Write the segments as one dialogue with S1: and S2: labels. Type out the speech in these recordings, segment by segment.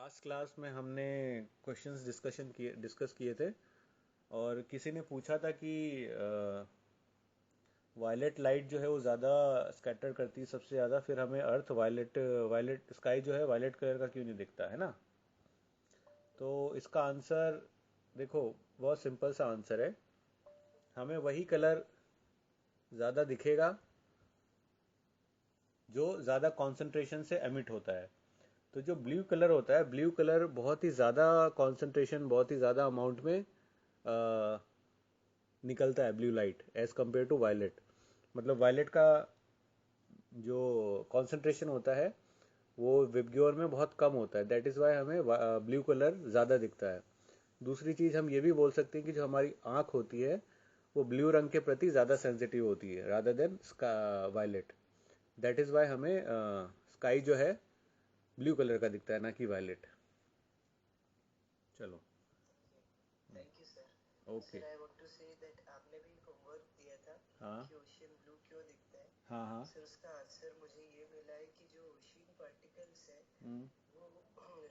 S1: Last class में हमने questions discuss किए थे। और किसी ने पूछा था कि वायलेट लाइट जो है वो ज़्यादा स्कैटर करती है सबसे ज़्यादा, फिर हमें अर्थ वायलेट वायलेट स्काई जो है वायलेट कलर का क्यों नहीं दिखता है ना। तो इसका आंसर देखो, बहुत सिंपल सा आंसर है। हमें वही कलर ज़्यादा दिखेगा जो ज़्यादा कॉन्सेंट्रेशन से एमिट होता है। तो जो ब्लू कलर होता है, ब्लू कलर बहुत ही ज़्यादा कॉन्सेंट्रेशन, बहुत ही ज़्यादा अमाउंट में निकलता है blue light as compared to violet. मतलब वायलेट का जो कॉन्सेंट्रेशन होता है वो विबग्योर में बहुत कम होता है, दैट इज़ वाई हमें ब्लू कलर ज़्यादा दिखता है। दूसरी चीज़ हम ये भी बोल सकते हैं कि जो हमारी आँख होती है वो ब्लू रंग के प्रति ज़्यादा सेंसिटिव होती है rather than violet. That is why हमें स्काई जो है ब्लू कलर का दिखता है, ना कि वायलेट। चलो।
S2: Thank you sir.
S1: Okay.
S2: Sir I want to say that आपने भी होमवर्क दिया था
S1: हाँ
S2: कि ओशियन ब्लू क्यों दिखता है।
S1: हाँ हाँ।
S2: सर उसका आंसर मुझे ये मिला है कि जो ओशियन पार्टिकल्स है
S1: हम्म
S2: वो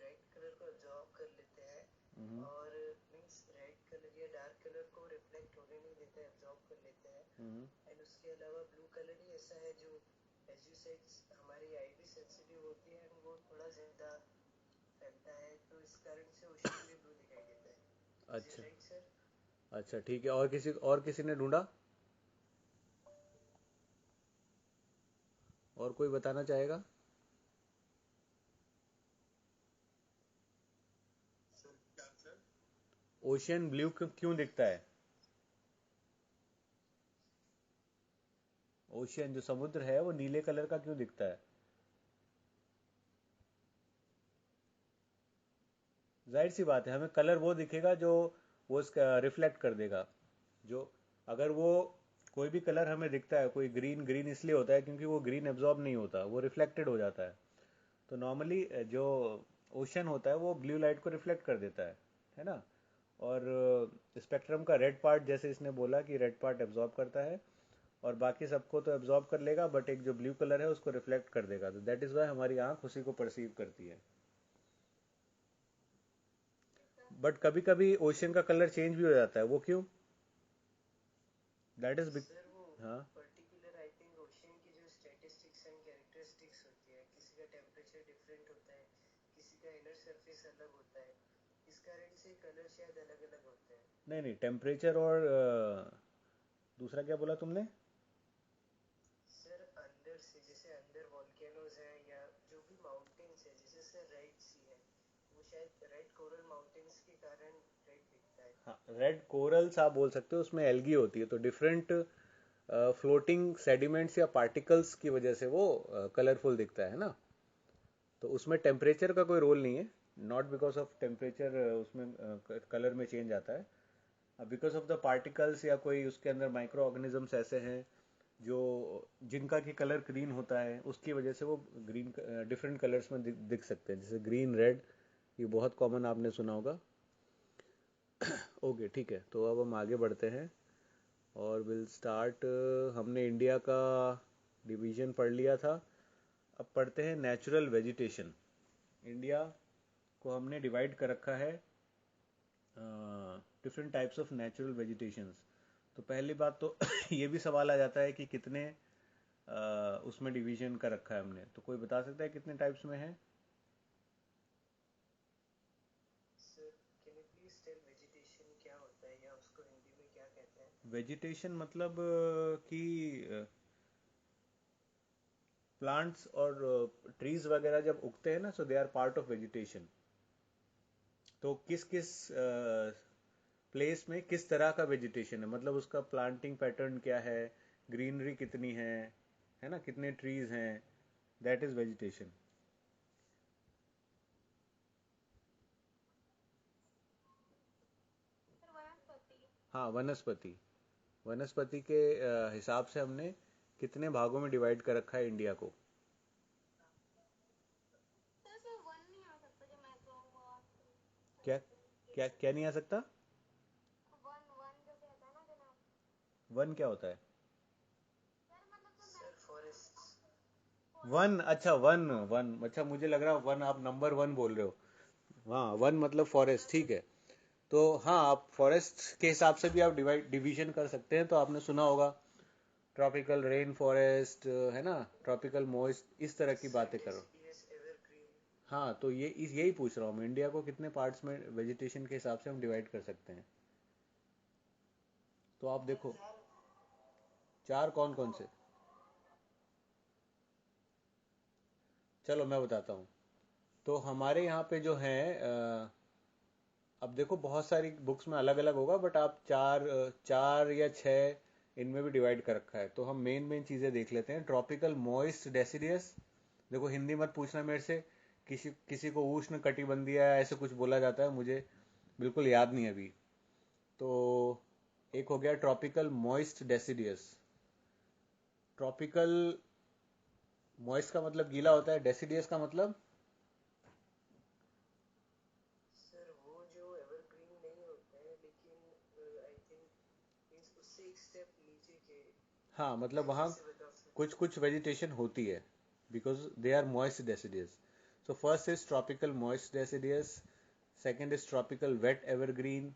S2: रेड कलर को एब्जॉर्ब कर लेते हैं
S1: हम्म
S2: और मींस रेड कलर या डार्क कलर को रिफ्लेक्ट होने नहीं देते, एब्जॉर्ब कर लेते हैं।
S1: हम्म।
S2: एंड उसके अलावा ब्लू कलर ही ऐसा है जो एज यू सेड हमारी आई भी सेंसिटिव होती है एंड वो थोड़ा ज्यादा फैलता है, तो इस कारण से ओशियन भी ब्लू दिखाई देता है। इज
S1: अच्छा।
S2: It right sir?
S1: अच्छा ठीक है, और किसी ने ढूंढा? और कोई बताना चाहेगा? ओशियन ब्लू क्यों दिखता है? ओशियन जो समुद्र है वो नीले कलर का क्यों दिखता है? जाहिर सी बात है, हमें कलर वो दिखेगा जो वो इसका रिफ्लेक्ट कर देगा। जो अगर वो कोई भी कलर हमें दिखता है, कोई ग्रीन, ग्रीन इसलिए होता है क्योंकि वो ग्रीन एब्जॉर्ब नहीं होता, वो रिफ्लेक्टेड हो जाता है। तो नॉर्मली जो ओशन होता है वो ब्लू लाइट को रिफ्लेक्ट कर देता है ना। और स्पेक्ट्रम का रेड पार्ट, जैसे इसने बोला कि रेड पार्ट एब्जॉर्ब करता है और बाकी सबको तो एब्जॉर्ब कर लेगा, बट एक जो ब्लू कलर है उसको रिफ्लेक्ट कर देगा। तो दैट इज़ वाई हमारी आंख उसी को परसीव करती है। बट कभी कभी ओशन का कलर चेंज भी हो जाता है, वो क्यों? दैट इज बिक
S2: सर वो
S1: हाँ।
S2: पर्टिकुलर आई थिंक ओशियन की जो स्टैटिस्टिक्स एंड कैरेक्टरिस्टिक्स होती है, किसी का टेम्परेचर डिफरेंट होता है, किसी का इनर सरफेस अलग होता है, इस कारण से कलर शायद अलग अलग होते हैं।
S1: नहीं नहीं, टेम्परेचर और दूसरा क्या बोला तुमने?
S2: सर अंदर से, जैसे अंदर वॉल्केनोज हैं या जो भी माउंटेन्स है, जैसे सर रेड सी है, वो शायद रेड कोरल माउंटेन्स के कारण रेड दिखता है।
S1: हाँ, रेड कोरल्स आप बोल सकते हो, उसमें एल्गी होती है, तो डिफरेंट फ्लोटिंग सेडिमेंट्स या पार्टिकल्स की वजह से वो कलरफुल दिखता है ना। तो उसमें टेम्परेचर का कोई रोल नहीं है। नॉट बिकॉज ऑफ टेम्परेचर उसमें कलर में चेंज आता है, बिकॉज ऑफ द पार्टिकल्स या कोई उसके अंदर माइक्रो ऑर्गेनिजम्स ऐसे हैं जो जिनका कि कलर ग्रीन होता है, उसकी वजह से वो ग्रीन डिफरेंट कलर्स में दिख सकते हैं, जैसे ग्रीन, रेड, ये बहुत कॉमन आपने सुना होगा। ओके ठीक है, तो अब हम आगे बढ़ते हैं और विल स्टार्ट। हमने इंडिया का डिवीजन पढ़ लिया था। अब पढ़ते हैं नेचुरल वेजिटेशन। इंडिया को हमने डिवाइड कर रखा है different types of natural vegetations. तो पहली बात तो ये भी सवाल आ जाता है कि कितने उसमें डिवीजन कर रखा है हमने, तो कोई बता सकता है कितने टाइप्स में है?
S2: Sir can you please tell vegetation क्या होता है या उसको हिंदी में क्या कहते हैं?
S1: वेजिटेशन मतलब कि प्लांट्स और ट्रीज वगैरह जब उगते हैं ना, so they are part of vegetation. तो किस किस प्लेस में किस तरह का वेजिटेशन है, मतलब उसका प्लांटिंग पैटर्न क्या है, ग्रीनरी कितनी है ना, कितने ट्रीज हैं, दैट इज वेजिटेशन। हाँ, वनस्पति। वनस्पति के हिसाब से हमने कितने भागों में डिवाइड कर रखा है इंडिया को। क्या क्या क्या नहीं आ सकता? वन क्या होता है?
S2: Sir forest.
S1: वन, अच्छा वन, वन, अच्छा मुझे लग रहा वन आप नंबर वन बोल रहे हो। हाँ, वन मतलब फॉरेस्ट, ठीक है। तो हाँ, आप फॉरेस्ट के हिसाब से भी आप डिवीजन कर सकते हैं। तो आपने सुना होगा ट्रॉपिकल रेन फॉरेस्ट, है ना, ट्रॉपिकल मॉइस्ट, इस तरह की
S2: सर
S1: बातें करो।
S2: Deciduous evergreen.
S1: हाँ, तो यही पूछ रहा हूँ मैं, इंडिया को कितने पार्ट्स में वेजिटेशन के हिसाब से हम डिवाइड कर सकते हैं। तो आप देखो, चार कौन कौन से। चलो मैं बताता हूँ। तो हमारे यहाँ पे जो है, अब देखो बहुत सारी बुक्स में अलग अलग होगा, बट आप चार या छः इनमें भी डिवाइड कर रखा है। तो हम मेन मेन चीज़ें देख लेते हैं। ट्रॉपिकल मॉइस्ट डेसिडियस, देखो हिंदी मत पूछना मेरे से, किसी किसी को उष्ण कटिबंधीय ऐसे कुछ बोला जाता है, मुझे बिल्कुल याद नहीं अभी। तो एक हो गया tropical moist deciduous. Tropical moist का मतलब गीला होता है, डेसिडियस का मतलब,
S2: सर वो जो एवरग्रीन नहीं होते हैं लेकिन आई थिंक मीन्स उससे एक स्टेप नीचे के,
S1: हाँ मतलब वहाँ
S2: कैसे बता
S1: कुछ
S2: सकते हैं।
S1: कुछ वेजिटेशन होती है, because they are moist deciduous. So first is tropical moist deciduous, second is tropical wet evergreen,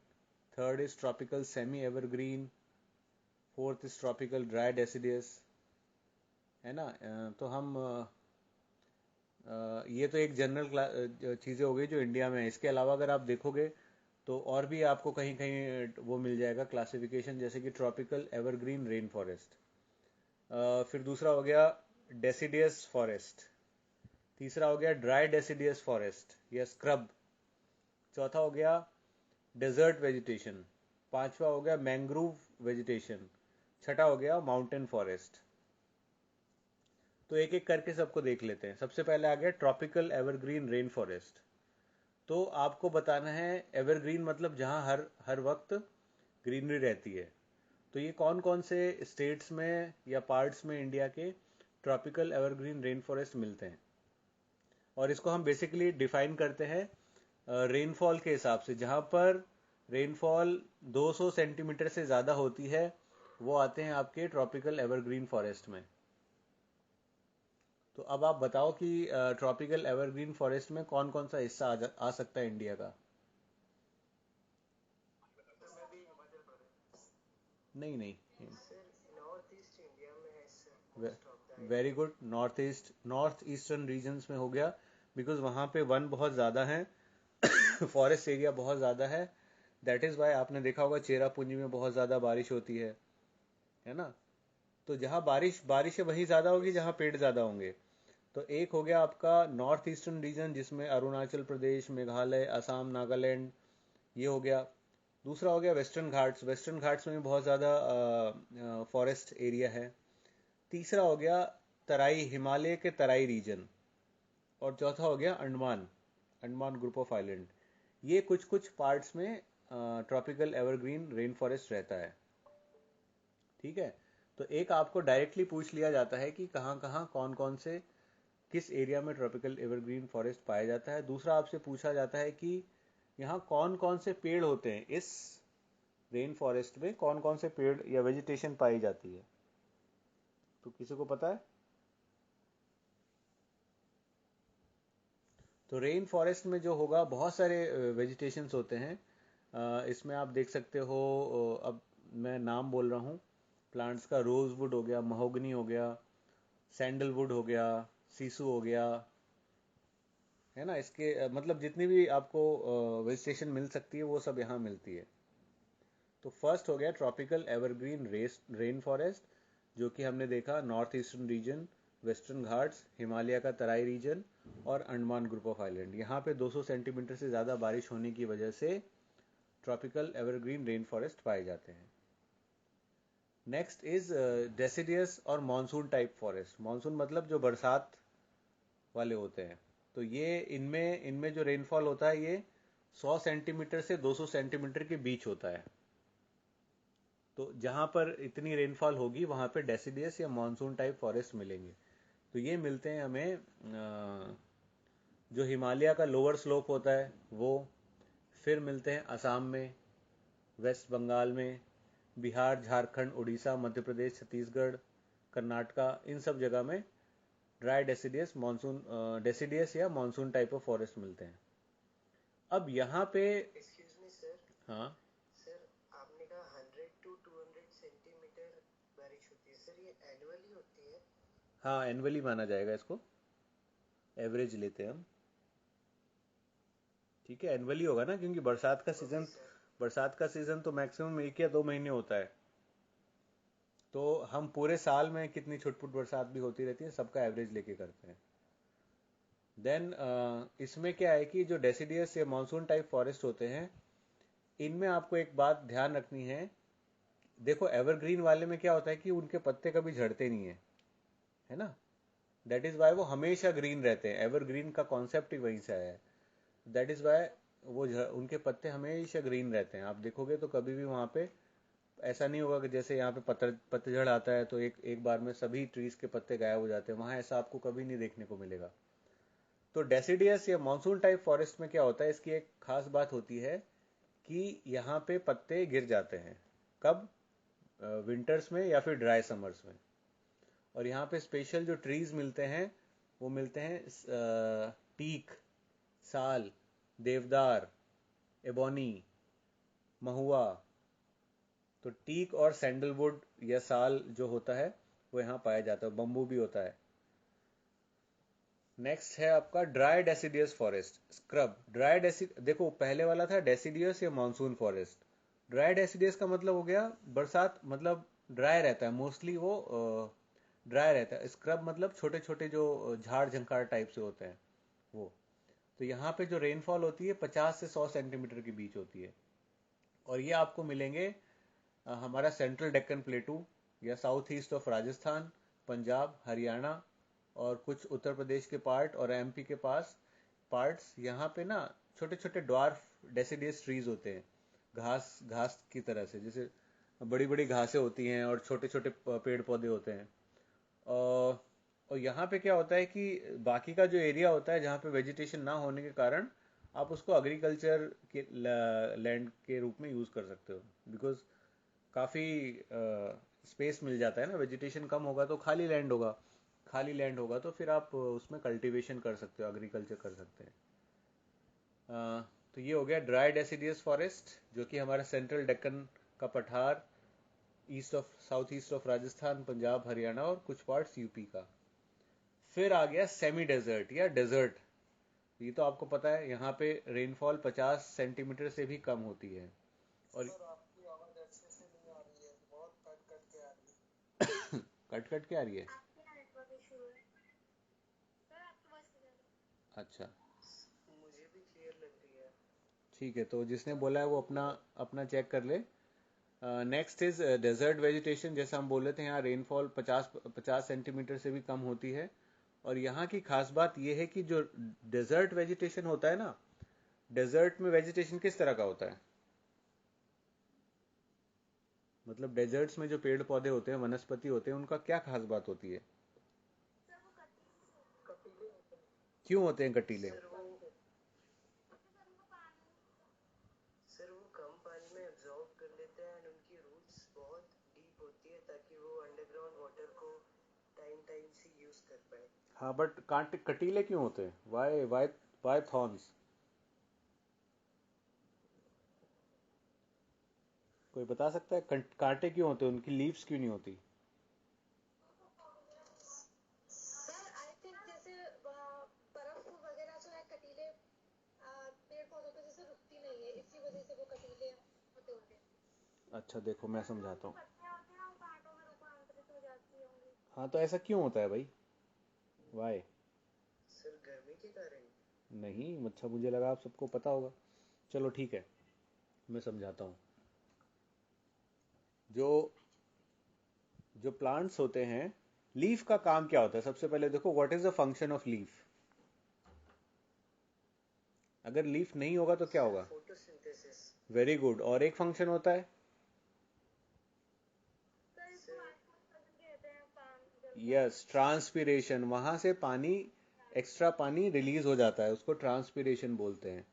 S1: third is tropical semi evergreen, fourth is tropical dry deciduous, है ना। तो हम ये तो एक जनरल चीज़ें हो गई जो इंडिया में है। इसके अलावा अगर आप देखोगे तो और भी आपको कहीं कहीं वो मिल जाएगा क्लासिफिकेशन, जैसे कि ट्रॉपिकल एवरग्रीन रेन फॉरेस्ट, फिर दूसरा हो गया डेसिडियस फॉरेस्ट, तीसरा हो गया ड्राई डेसिडियस फॉरेस्ट या स्क्रब, चौथा हो गया डेजर्ट वेजिटेशन, पांचवा हो गया मैंग्रोव वेजिटेशन, छठा हो गया माउंटेन फॉरेस्ट। तो एक एक करके सबको देख लेते हैं। सबसे पहले आ गया ट्रॉपिकल एवरग्रीन रेन फॉरेस्ट। तो आपको बताना है एवरग्रीन मतलब जहाँ हर हर वक्त ग्रीनरी रहती है। तो ये कौन कौन से स्टेट्स में या पार्ट्स में इंडिया के ट्रॉपिकल एवरग्रीन रेन फॉरेस्ट मिलते हैं। और इसको हम बेसिकली डिफाइन करते हैं रेनफॉल के हिसाब से। जहाँ पर रेनफॉल 200 सेंटीमीटर से ज़्यादा होती है वो आते हैं आपके ट्रॉपिकल एवरग्रीन फॉरेस्ट में। तो अब आप बताओ कि ट्रॉपिकल एवरग्रीन फॉरेस्ट में कौन कौन सा हिस्सा आ सकता है इंडिया का।
S2: सर मैं भी हिमाचल प्रदेश।
S1: नहीं नहीं,
S2: सर नॉर्थ ईस्ट इंडिया में है sir most of the I
S1: very
S2: think.
S1: Good, north eastern regions में हो गया, बिकॉज वहाँ पे वन बहुत ज़्यादा है, फॉरेस्ट एरिया बहुत ज़्यादा है। दैट इज़ वाई आपने देखा होगा चेरापूंजी में बहुत ज़्यादा बारिश होती है ना। तो जहाँ बारिश बारिश है वहीं ज़्यादा होगी
S2: यस
S1: जहाँ
S2: सर।
S1: पेड़ ज़्यादा होंगे। तो एक हो गया आपका नॉर्थ ईस्टर्न रीजन, जिसमें अरुणाचल प्रदेश, मेघालय, असम, नागालैंड, ये हो गया। दूसरा हो गया वेस्टर्न घाट्स, वेस्टर्न घाट्स में भी बहुत ज़्यादा फॉरेस्ट एरिया है। तीसरा हो गया तराई, हिमालय के तराई रीजन। और चौथा हो गया Andaman, Andaman group of island. ये कुछ कुछ पार्ट्स में ट्रॉपिकल एवरग्रीन रेन फॉरेस्ट रहता है, ठीक है। तो एक आपको डायरेक्टली पूछ लिया जाता है कि कहाँ कहाँ कौन कौन से किस एरिया में ट्रॉपिकल एवरग्रीन फॉरेस्ट पाया जाता है। दूसरा आपसे पूछा जाता है कि यहाँ कौन कौन से पेड़ होते हैं, इस रेन फॉरेस्ट में कौन कौन से पेड़ या वेजिटेशन पाई जाती है। तो किसी को पता है। तो रेन फॉरेस्ट में जो होगा बहुत सारे वेजिटेशंस होते हैं। इसमें आप देख सकते हो, अब मैं नाम बोल रहा हूँ प्लांट्स का, रोजवुड हो गया, महोगनी हो गया, सैंडलवुड हो गया, सीसू हो गया, है ना। इसके मतलब जितनी भी आपको वेजिटेशन मिल सकती है वो सब यहाँ मिलती है। तो फर्स्ट हो गया ट्रॉपिकल एवरग्रीन रेन फॉरेस्ट, जो कि हमने देखा north eastern reason, western Ghats, Himalaya का तराई रीजन और अंडमान ग्रुप ऑफ आइलैंड। यहाँ पे 200 सेंटीमीटर से ज़्यादा बारिश होने की वजह से ट्रॉपिकल एवरग्रीन रेन फॉरेस्ट पाए जाते हैं। नेक्स्ट इज डेसिडियस और मानसून टाइप फॉरेस्ट। मानसून मतलब जो बरसात वाले होते हैं। तो ये इनमें इनमें जो रेनफॉल होता है ये 100 सेंटीमीटर से 200 सेंटीमीटर के बीच होता है। तो जहाँ पर इतनी रेनफॉल होगी वहाँ पे डेसिडियस या मानसून टाइप फॉरेस्ट मिलेंगे। तो ये मिलते हैं हमें जो हिमालय का लोअर स्लोप होता है वो, फिर मिलते हैं असम में, वेस्ट बंगाल में, बिहार, झारखंड, उड़ीसा, मध्य प्रदेश, छत्तीसगढ़, कर्नाटका, इन सब जगह में ड्राई डेसिडियस मानसून डेसिडियस या मानसून टाइप ऑफ फॉरेस्ट मिलते हैं। अब यहाँ पे
S2: एक्सक्यूज मी सर,
S1: हाँ
S2: सर आपने कहा 100 to 200 सेंटीमीटर बारिश होती है, सर ये एनुअली होती है?
S1: हाँ, एनुअली माना जाएगा इसको, एवरेज लेते हैं हम। ठीक है, एनुअली होगा ना, क्योंकि
S2: ओके सर।
S1: बरसात का सीजन तो मैक्सिमम 1 या 2 महीने होता है। तो हम पूरे साल में कितनी छुटपुट बरसात भी होती रहती है, सबका एवरेज लेके करते हैं। देन इसमें क्या है कि जो डेसिडियस या मानसून टाइप फॉरेस्ट होते हैं, इनमें आपको एक बात ध्यान रखनी है। देखो, एवरग्रीन वाले में क्या होता है कि उनके पत्ते कभी झड़ते नहीं है ना। दैट इज वाई वो हमेशा ग्रीन रहते हैं, एवरग्रीन का कॉन्सेप्ट ही वहीं से आया है। दैट इज वाई उनके पत्ते हमेशा ग्रीन रहते हैं। आप देखोगे तो कभी भी वहाँ पे ऐसा नहीं होगा कि जैसे यहाँ पे पतझड़ आता है तो एक एक बार में सभी ट्रीज के पत्ते गायब हो जाते हैं, वहाँ ऐसा आपको कभी नहीं देखने को मिलेगा। तो डेसिडियस या मानसून टाइप फॉरेस्ट में क्या होता है, इसकी एक खास बात होती है कि यहाँ पे पत्ते गिर जाते हैं। कब? विंटर्स में या फिर ड्राई समर्स में। और यहाँ पे स्पेशल जो ट्रीज मिलते हैं वो मिलते हैं टीक, साल, देवदार, एबोनी, महुआ। तो टीक और सैंडलवुड या साल जो होता है वो यहाँ पाया जाता है, बम्बू भी होता है। नेक्स्ट है आपका ड्राई डेसिडियस फॉरेस्ट, स्क्रब। देखो, पहले वाला था डेसिडियस या मानसून फॉरेस्ट। ड्राई डेसिडियस का मतलब हो गया बरसात, मतलब ड्राई रहता है मोस्टली, वो ड्राई रहता है। स्क्रब मतलब छोटे छोटे जो झाड़ झंकार टाइप से होते हैं वो। तो यहाँ पे जो रेनफॉल होती है 50 से 100 सेंटीमीटर के बीच होती है। और ये आपको मिलेंगे हमारा सेंट्रल डेक्कन प्लेटू या south east of Rajasthan, Punjab, Haryana और कुछ उत्तर प्रदेश के पार्ट और एमपी के पास पार्ट्स। यहाँ पे ना छोटे छोटे ड्वार्फ डेसिडियस ट्रीज होते हैं, घास घास की तरह से, जैसे बड़ी बड़ी घासें होती हैं और छोटे छोटे पेड़ पौधे होते हैं। और यहाँ पे क्या होता है कि बाकी का जो एरिया होता है जहाँ पे वेजिटेशन ना होने के कारण आप उसको एग्रीकल्चर के लैंड के रूप में यूज़ कर सकते हो। बिकॉज काफ़ी स्पेस मिल जाता है ना, वेजिटेशन कम होगा तो खाली लैंड होगा तो फिर आप उसमें कल्टीवेशन कर सकते हो, एग्रीकल्चर कर सकते हैं। तो ये हो गया ड्राई डेसिडियस फॉरेस्ट, जो कि हमारा सेंट्रल डेक्कन का पठार, south east of Rajasthan, Punjab, Haryana और कुछ पार्ट्स यूपी का। फिर आ गया सेमी डेजर्ट या डेजर्ट। ये तो आपको पता है, यहाँ पे रेनफॉल 50 सेंटीमीटर से भी कम होती है। और
S2: सर आपकी आवाज अच्छे से नहीं आ रही है, बहुत कट कट के आ रही है।
S1: कट कट के आ रही है।
S2: आपके यहाँ नेटवर्क इशू है सर, आपकी वॉइस क्लियर है।
S1: अच्छा,
S2: मुझे भी क्लियर लग रही है।
S1: ठीक है, तो जिसने बोला है वो अपना अपना चेक कर ले। Next is desert vegetation. जैसा हम बोल रहे थे, यहाँ रेनफॉल 50 सेंटीमीटर से भी कम होती है। और यहाँ की खास बात यह है कि जो डेजर्ट वेजिटेशन होता है ना, डेजर्ट में वेजिटेशन किस तरह का होता है? मतलब डेजर्ट्स में जो पेड़ पौधे होते हैं, वनस्पति होते हैं, उनका क्या खास बात होती है?
S2: सर वो कटीले होते हैं।
S1: क्यों होते हैं कटीले?
S2: सर वो कम पानी में एब्जॉर्ब कर लेते हैं एंड उनकी रूट्स बहुत डीप होती है ताकि वो अंडरग्राउंड वाटर को टाइम टाइम से यूज कर पाए।
S1: हाँ, बट कांटे कटीले क्यों होते हैं? Why thorns? कोई बता सकता है कांटे क्यों होते हैं, उनकी लीव्स क्यों नहीं होती?
S2: सर आई थिंक जैसे बर्फ वगैरह जो है कटीले पेड़ पौधों के जैसे रुकती नहीं है, इसी वजह से वो कटीले होते होंगे।
S1: अच्छा, देखो मैं
S2: जो
S1: समझाता
S2: उनकी
S1: हूँ।
S2: पत्तियां होती हैं ना वो कांटों में रूपांतरित हो जाती होंगी।
S1: हाँ, तो ऐसा क्यों होता है भाई? वाई?
S2: सर गर्मी के कारण।
S1: नहीं, अच्छा, मुझे लगा आप सबको पता होगा। चलो ठीक है, मैं समझाता हूँ। जो जो प्लांट्स होते हैं, लीफ का काम क्या होता है? सबसे पहले देखो, what is the function of leaf. अगर लीफ नहीं होगा तो क्या
S2: सर
S1: होगा?
S2: फोटोसिंथेसिस।
S1: Very good. और एक फंक्शन होता है,
S2: सर इसको वाष्पोत्सर्जन कहते हैं, जल का।
S1: Yes, transpiration. वहां से पानी, एक्स्ट्रा पानी रिलीज हो जाता है, उसको ट्रांसपीरेशन बोलते हैं।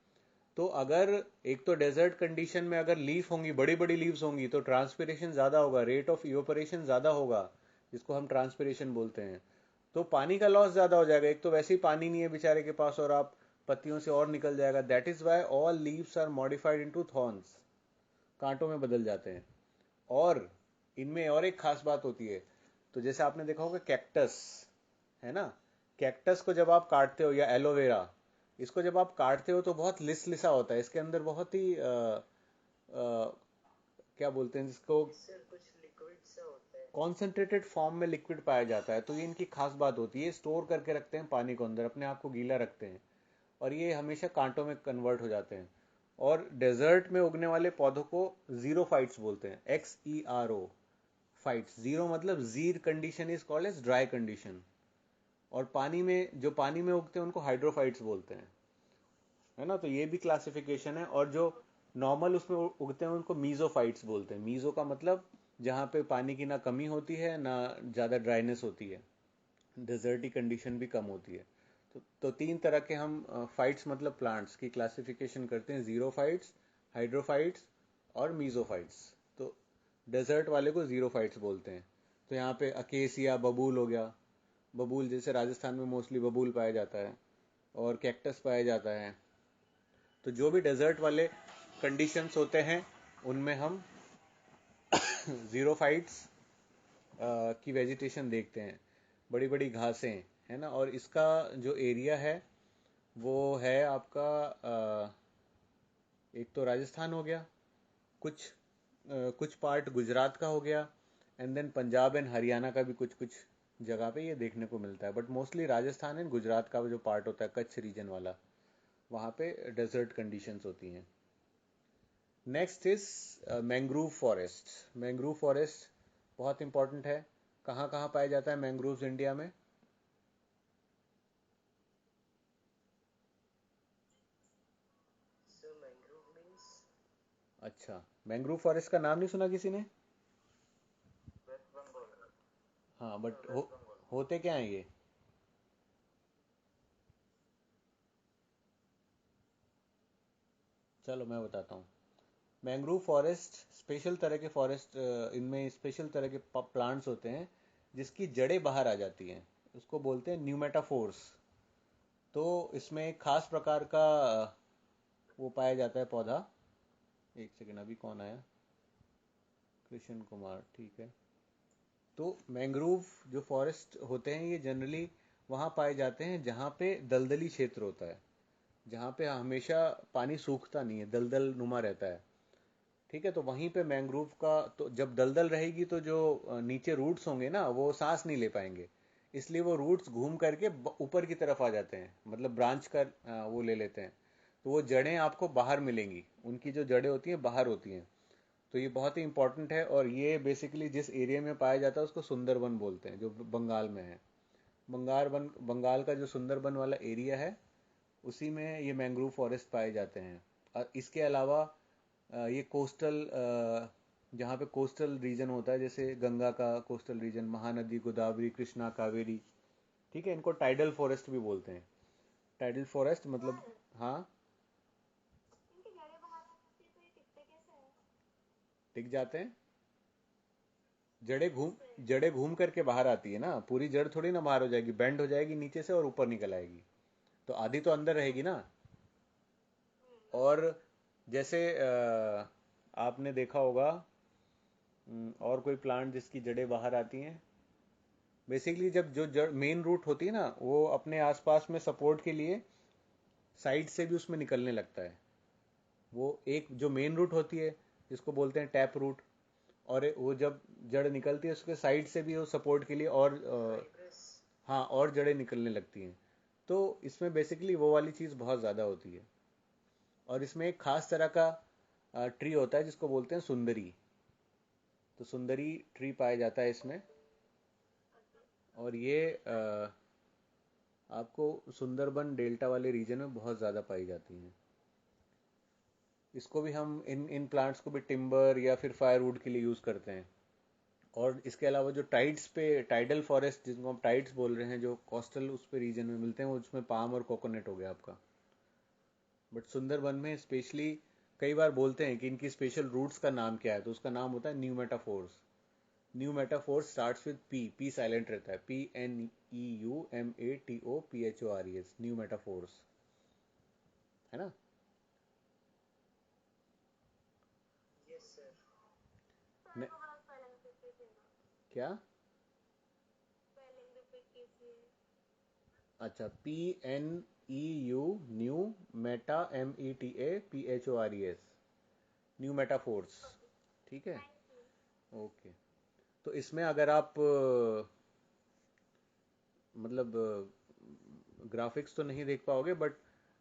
S1: तो अगर एक तो डेजर्ट कंडीशन में अगर लीफ होंगी, बड़ी बड़ी लीव्स होंगी, तो ट्रांसपीरेशन ज्यादा होगा, रेट ऑफ इवोपरेशन ज्यादा होगा, जिसको हम ट्रांसपीरेशन बोलते हैं। तो पानी का लॉस ज्यादा हो जाएगा। एक तो वैसे ही पानी नहीं है बेचारे के पास, और आप पत्तियों से और निकल जाएगा। That is why all leaves are modified into thorns, कांटों में बदल जाते हैं। और इनमें और एक खास बात होती है, तो जैसे आपने देखा होगा कैक्टस, है ना, कैक्टस को जब आप काटते हो, या एलोवेरा, इसको जब आप काटते हो तो बहुत लिस लिसा होता है, इसके अंदर बहुत ही क्या बोलते हैं जिसको,
S2: यस सर, कुछ लिक्विड सा होता है।
S1: कॉन्सेंट्रेटेड फॉर्म में लिक्विड पाया जाता है। तो ये इनकी खास बात होती है, स्टोर करके रखते हैं पानी को अंदर, अपने आप को गीला रखते हैं, और ये हमेशा कांटों में कन्वर्ट हो जाते हैं। और डेजर्ट में उगने वाले पौधों को जीरोफाइट्स बोलते हैं, XERO फाइट्स। जीरो मतलब जीर condition is called as dry condition. और पानी में, जो पानी में उगते हैं उनको हाइड्रोफाइट्स बोलते हैं, है ना। तो ये भी क्लासिफिकेशन है। और जो नॉर्मल उसमें उगते हैं उनको मीजोफाइट्स बोलते हैं। मीजो का मतलब जहाँ पे पानी की ना कमी होती है ना ज़्यादा ड्राइनेस होती है, डेजर्टी कंडीशन भी कम होती है। तो तीन तरह के हम फाइट्स मतलब प्लांट्स की क्लासिफिकेशन करते हैं, जीरोफाइट्स, हाइड्रोफाइट्स और मीजोफाइट्स। तो डेजर्ट वाले को जीरोफाइट्स बोलते हैं। तो यहाँ पे अकेसिया, बबूल हो गया, बबूल जैसे राजस्थान में मोस्टली बबूल पाया जाता है, और कैक्टस पाया जाता है। तो जो भी डेजर्ट वाले कंडीशंस होते हैं उनमें हम जीरोफाइट्स की वेजिटेशन देखते हैं, बड़ी बड़ी घासें, है ना। और इसका जो एरिया है वो है आपका एक तो राजस्थान हो गया, कुछ पार्ट गुजरात का हो गया, and then Punjab and Haryana का भी कुछ कुछ जगह पे ये देखने को मिलता है। But mostly Rajasthan and Gujarat का जो पार्ट होता है, कच्छ रीजन वाला, वहाँ पे डेजर्ट कंडीशंस होती हैं। Next is mangrove forest. Mangrove forest बहुत इंपॉर्टेंट है। कहाँ कहाँ पाया जाता है मैंग्रोव्स इंडिया में?
S2: सर मैंग्रोव मीन्स
S1: अच्छा, मैंग्रोव फॉरेस्ट का नाम नहीं सुना किसी ने?
S2: वेस्ट बंगाल।
S1: हाँ,
S2: सर
S1: बट
S2: वेस्ट बंगाल।
S1: होते क्या हैं ये? चलो मैं बताता हूँ। मैंग्रोव फॉरेस्ट स्पेशल तरह के फॉरेस्ट, इनमें स्पेशल तरह के प्लांट्स होते हैं जिसकी जड़ें बाहर आ जाती हैं, उसको बोलते हैं न्यूमेटाफोर्स। तो इसमें एक खास प्रकार का वो पाया जाता है पौधा। एक सेकेंड, अभी कौन आया? कृष्ण कुमार, ठीक है। तो मैंग्रोव जो फॉरेस्ट होते हैं ये जनरली वहाँ पाए जाते हैं जहाँ पे दलदली क्षेत्र होता है, जहाँ पे हमेशा पानी सूखता नहीं है, दलदल नुमा रहता है। ठीक है, तो वहीं पे मैंग्रोव का, तो जब दलदल रहेगी तो जो नीचे रूट्स होंगे ना वो सांस नहीं ले पाएंगे, इसलिए वो रूट्स घूम करके ऊपर की तरफ आ जाते हैं, मतलब ब्रांच का वो ले लेते हैं। तो वो जड़ें आपको बाहर मिलेंगी, उनकी जो जड़ें होती हैं बाहर होती हैं। तो ये बहुत ही इंपॉर्टेंट है। और ये बेसिकली जिस एरिया में पाया जाता है उसको सुंदरबन बोलते हैं, जो बंगाल में है। बंगाल का जो सुंदरबन वाला एरिया है उसी में ये मैंग्रोव फॉरेस्ट पाए जाते हैं। इसके अलावा ये कोस्टल, जहाँ पे कोस्टल रीजन होता है, जैसे गंगा का कोस्टल रीजन, महानदी, गोदावरी, कृष्णा, कावेरी, ठीक है, इनको टाइडल फॉरेस्ट भी बोलते हैं। टाइडल फॉरेस्ट मतलब, हाँ, टिक जाते हैं। जड़ें घूम करके बाहर आती है ना, पूरी जड़ थोड़ी ना बाहर हो जाएगी, बेंड हो जाएगी नीचे से और ऊपर निकल आएगी। तो आधी तो अंदर रहेगी ना। और जैसे आपने देखा होगा, और कोई प्लांट जिसकी जड़ें बाहर आती हैं, बेसिकली जब जो जड़ मेन रूट होती है ना वो अपने आसपास में सपोर्ट के लिए साइड से भी उसमें निकलने लगता है। वो एक जो मेन रूट होती है जिसको बोलते हैं टैप रूट, और वो जब जड़ निकलती है उसके साइड से भी वो सपोर्ट के लिए और
S2: फाइब्रस।
S1: हाँ, और जड़ें निकलने लगती हैं। तो इसमें बेसिकली वो वाली चीज़ बहुत ज़्यादा होती है। और इसमें एक खास तरह का ट्री होता है जिसको बोलते हैं सुंदरी। तो सुंदरी ट्री पाया जाता है इसमें। और ये आपको सुंदरबन डेल्टा वाले रीजन में बहुत ज़्यादा पाई जाती हैं। इसको भी हम इन इन प्लांट्स को भी टिम्बर या फिर फायरवुड के लिए यूज़ करते हैं। और इसके अलावा जो टाइड्स पे, टाइडल फॉरेस्ट जिनको हम टाइड्स बोल रहे हैं, जो कोस्टल उस पे रीजन में मिलते हैं, वो उसमें पाम और कोकोनट हो गया आपका। बट सुंदरबन में स्पेशली कई बार बोलते हैं कि इनकी स्पेशल रूट्स का नाम क्या है, तो उसका नाम होता है pneumatophores. Pneumatophores starts with P, P silent रहता है, PNEUMATOPHORES, न्यू मेटाफोर्स। है ना?
S2: Yes sir.
S1: ने, क्या? अच्छा, PNEU, pneu meta, METAPHORES, pneumatophores. ठीक है, ओके। तो इसमें अगर आप मतलब ग्राफिक्स तो नहीं देख पाओगे, बट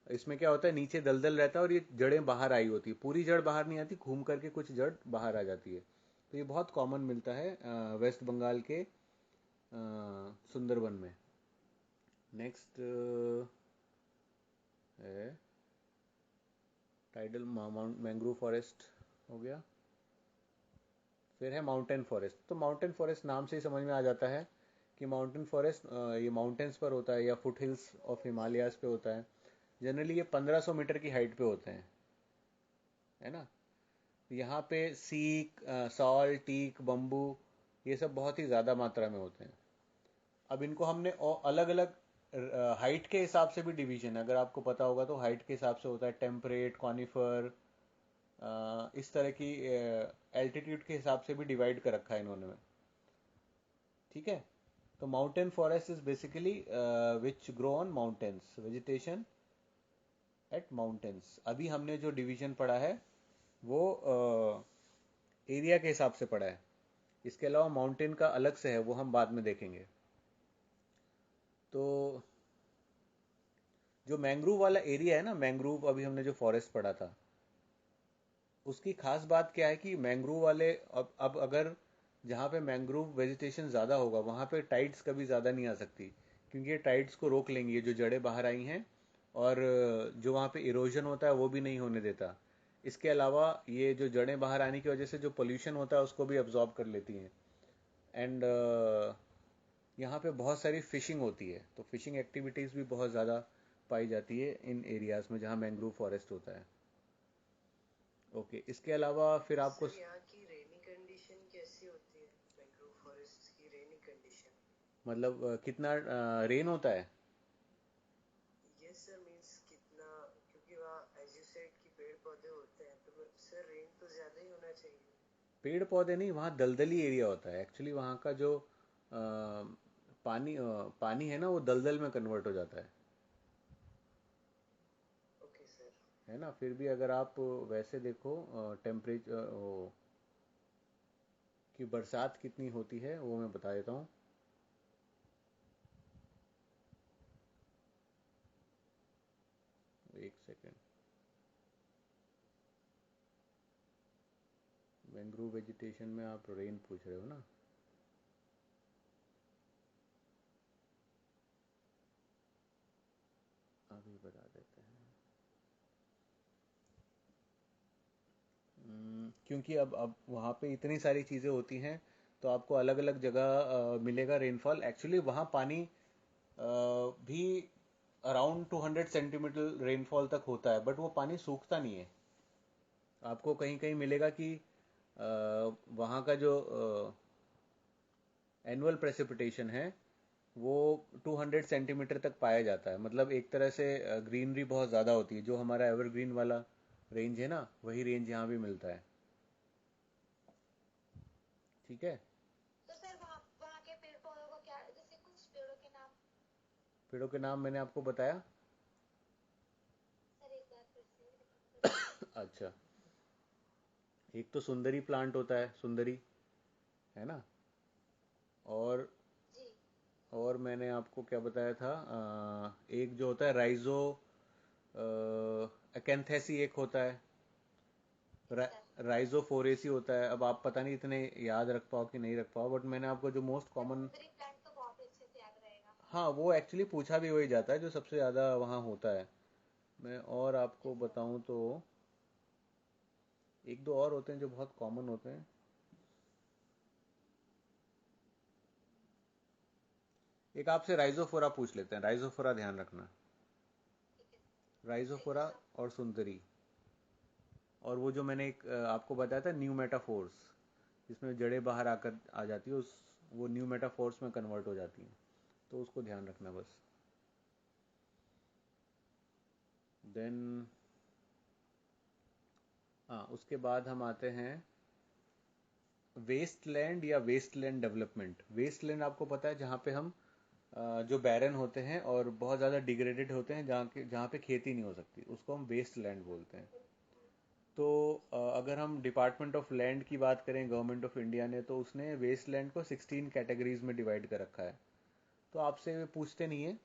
S1: इसमें क्या होता है, नीचे दलदल रहता है और ये जड़ें बाहर आई होती है, पूरी जड़ बाहर नहीं आती, घूम करके कुछ जड़ बाहर आ जाती है। तो ये बहुत कॉमन मिलता है वेस्ट बंगाल के सुंदरबन में। नेक्स्ट है टाइडल मैंग्रोव फॉरेस्ट, हो गया। फिर है माउंटेन फॉरेस्ट। तो माउंटेन फॉरेस्ट नाम से ही समझ में आ जाता है कि माउंटेन फॉरेस्ट ये माउंटेन्स पर होता है या फुट हिल्स ऑफ हिमालयाज पे होता है। जनरली ये 1500 मीटर की हाइट पे होते हैं, है ना? यहाँ पे सीक, सॉल, टीक, बम्बू, ये सब बहुत ही ज़्यादा मात्रा में होते हैं। अब इनको हमने अलग अलग हाइट के हिसाब से भी डिवीजन है, अगर आपको पता होगा तो हाइट के हिसाब से होता है टेम्परेट, कॉनिफर, इस तरह की एल्टीट्यूड के हिसाब से भी डिवाइड कर रखा है इन्होंने। ठीक है, तो mountain forest is basically which grow on mountains, vegetation at mountains. अभी हमने जो डिवीजन पढ़ा है वो एरिया के हिसाब से पढ़ा है। इसके अलावा माउंटेन का अलग से है, वो हम बाद में देखेंगे। तो जो मैंग्रोव वाला एरिया है ना, मैंग्रोव अभी हमने जो फॉरेस्ट पढ़ा था, उसकी खास बात क्या है कि मैंग्रोव वाले, अब अगर जहाँ पे मैंग्रोव वेजिटेशन ज़्यादा होगा वहाँ पे टाइड्स कभी ज़्यादा नहीं आ सकती, क्योंकि ये टाइड्स को रोक लेंगी, ये जो जड़ें बाहर आई हैं, और जो वहाँ पे इरोजन होता है वो भी नहीं होने देता। इसके अलावा ये जो जड़ें बाहर आने की वजह से जो पोल्यूशन होता है उसको भी अब्जॉर्ब कर लेती हैं। एंड यहाँ पे बहुत सारी फिशिंग होती है, तो फिशिंग एक्टिविटीज़ भी बहुत ज़्यादा पाई जाती है इन एरियाज़ में जहाँ मैंग्रोव फॉरेस्ट होता है। ओके, इसके अलावा फिर आपको
S2: सर यहाँ की रेनी कंडीशन कैसी होती है, मैंग्रोव फॉरेस्ट की रेनी कंडीशन?
S1: मतलब कितना रेन होता है?
S2: यस सर, मीन्स कितना, क्योंकि वहाँ एज यू सेड कि पेड़ पौधे होते हैं, तो सर रेन तो ज़्यादा ही होना चाहिए।
S1: पेड़ पौधे नहीं, वहाँ दलदली एरिया होता है एक्चुअली। वहाँ का जो पानी है ना, वो दलदल में कन्वर्ट हो जाता
S2: ओके सर।
S1: है ना? फिर भी अगर आप वैसे देखो टेम्परेचर कि बरसात कितनी होती है, वो मैं बता देता हूँ। एक सेकेंड। मैंग्रोव वेजिटेशन में आप रेन पूछ रहे हो ना? अभी बता देते हैं। क्योंकि अब वहाँ पे इतनी सारी चीज़ें होती हैं, तो आपको अलग अलग जगह मिलेगा रेनफॉल। एक्चुअली वहाँ पानी भी अराउंड 200 सेंटीमीटर रेनफॉल तक होता है, बट वो पानी सूखता नहीं है। आपको कहीं कहीं मिलेगा कि वहाँ का जो एनुअल प्रेसिपिटेशन है वो 200 सेंटीमीटर तक पाया जाता है। मतलब एक तरह से ग्रीनरी बहुत ज़्यादा होती है। जो हमारा एवरग्रीन वाला रेंज है ना, वही रेंज यहाँ भी मिलता है। ठीक है,
S3: तो सर वहाँ वहाँ के पेड़ पौधों को क्या, जैसे कुछ पेड़ों के नाम?
S1: पेड़ों के नाम मैंने आपको बताया।
S3: सर एक बार फिर से रिपीट करिए।
S1: अच्छा, एक तो सुंदरी प्लांट होता है, सुंदरी, है ना? और
S3: जी।
S1: मैंने आपको क्या बताया था, एक जो होता है राइजो अकेंथेसी, एक होता है
S3: जी सर।
S1: राइजोफोरेसी होता है। अब आप पता नहीं इतने याद रख पाओ कि नहीं रख पाओ, बट मैंने आपको जो मोस्ट
S3: सर
S1: कॉमन,
S3: सुंदरी प्लांट तो बहुत अच्छे से याद रहेगा।
S1: हाँ वो एक्चुअली पूछा भी वही जाता है जो सबसे ज़्यादा वहाँ होता है। मैं और
S3: जी
S1: आपको
S3: सर।
S1: बताऊँ तो एक दो और होते हैं जो बहुत कॉमन होते हैं। एक आपसे राइजोफोरा पूछ लेते हैं, राइजोफोरा ध्यान रखना।
S3: ठीक है सर।
S1: राइजोफोरा और सुंदरी, और वो जो मैंने एक आपको बताया था न्यू मेटाफोर्स, जिसमें जड़ें बाहर आकर आ जाती है, उस वो न्यू मेटाफोर्स में कन्वर्ट हो जाती हैं। तो उसको ध्यान रखना बस। देन हाँ, उसके बाद हम आते हैं वेस्टलैंड या वेस्टलैंड डेवलपमेंट। वेस्टलैंड आपको पता है जहाँ पे हम जो बैरन होते हैं और बहुत ज़्यादा डिग्रेडेड होते हैं, जहाँ पे खेती नहीं हो सकती, उसको हम वेस्टलैंड बोलते हैं। तो अगर हम डिपार्टमेंट ऑफ लैंड की बात करें, गवर्नमेंट ऑफ इंडिया ने, तो उसने वेस्टलैंड को 16 कैटेगरीज में डिवाइड कर रखा है। तो आपसे वे पूछते नहीं है,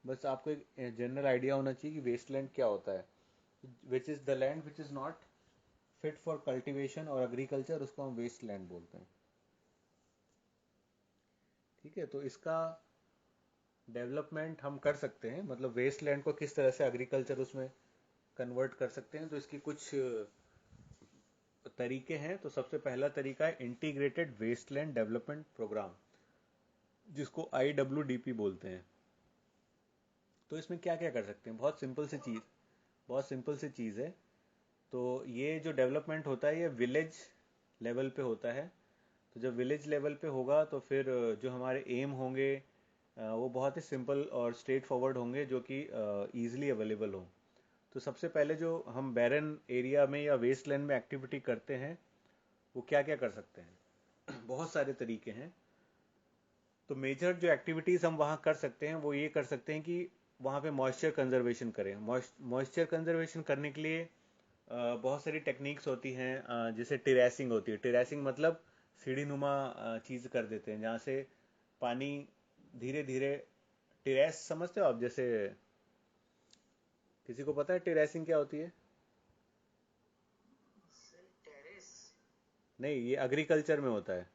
S1: बस आपको एक जनरल आइडिया होना चाहिए कि वेस्टलैंड क्या होता है। Which is the land which is not fit for cultivation और एग्रीकल्चर, उसको हम वेस्टलैंड बोलते हैं। ठीक है, तो इसका डेवलपमेंट हम कर सकते हैं, मतलब वेस्टलैंड को किस तरह से एग्रीकल्चर उसमें कन्वर्ट कर सकते हैं, तो इसकी कुछ तरीके हैं। तो सबसे पहला तरीका है इंटीग्रेटेड वेस्टलैंड डेवलपमेंट प्रोग्राम, जिसको IWDP बोलते हैं। तो इसमें क्या क्या कर सकते हैं, बहुत सिंपल सी चीज़ है। तो ये जो डेवलपमेंट होता है ये विलेज लेवल पे होता है। तो जब विलेज लेवल पे होगा तो फिर जो हमारे एम होंगे वो बहुत ही सिंपल और स्ट्रेट फॉरवर्ड होंगे, जो कि ईजिली अवेलेबल हो। तो सबसे पहले जो हम बैरन एरिया में या वेस्टलैंड में एक्टिविटी करते हैं, वो क्या क्या कर सकते हैं बहुत सारे तरीके हैं। तो मेजर जो एक्टिविटीज़ हम वहाँ कर सकते हैं वो ये कर सकते हैं कि वहाँ पे मॉइस्चर कंजर्वेशन करें। मॉइस्चर कंजर्वेशन करने के लिए बहुत सारी टेक्निक्स होती हैं, जैसे टेरेसिंग होती है। टेरेसिंग मतलब सीढ़ी नुमा चीज़ कर देते हैं, जहाँ से पानी धीरे धीरे, टेरेस समझते हो आप? जैसे किसी को पता है टेरेसिंग क्या होती है?
S2: Sir terrace.
S1: नहीं, ये एग्रीकल्चर में होता है।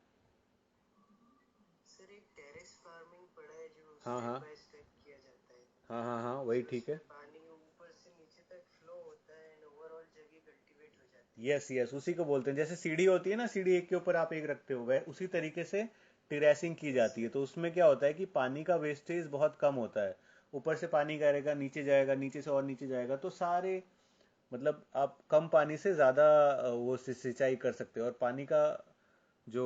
S2: सर एक टेरेस फार्मिंग पड़ा है जो
S1: हाँ
S2: स्टेप
S1: हाँ
S2: बाय स्टेप किया जाता है।
S1: हाँ हाँ हाँ, वही
S2: सर
S1: ठीक
S2: उसमें
S1: है।
S2: पानी ऊपर से नीचे तक फ्लो होता है एंड ओवरऑल जगह कल्टीवेट हो जाती है।
S1: यस यस, उसी को बोलते हैं। जैसे सीढ़ी होती है ना, सीढ़ी एक के ऊपर आप एक रखते हो, वह उसी तरीके से टेरेसिंग की
S2: यस
S1: जाती है।
S2: सर।
S1: तो उसमें क्या होता है कि पानी का वेस्टेज बहुत कम होता है। ऊपर से पानी गिरेगा, नीचे जाएगा, नीचे से और नीचे जाएगा, तो सारे, मतलब आप कम पानी से ज़्यादा वो सिंचाई कर सकते हो, और पानी का जो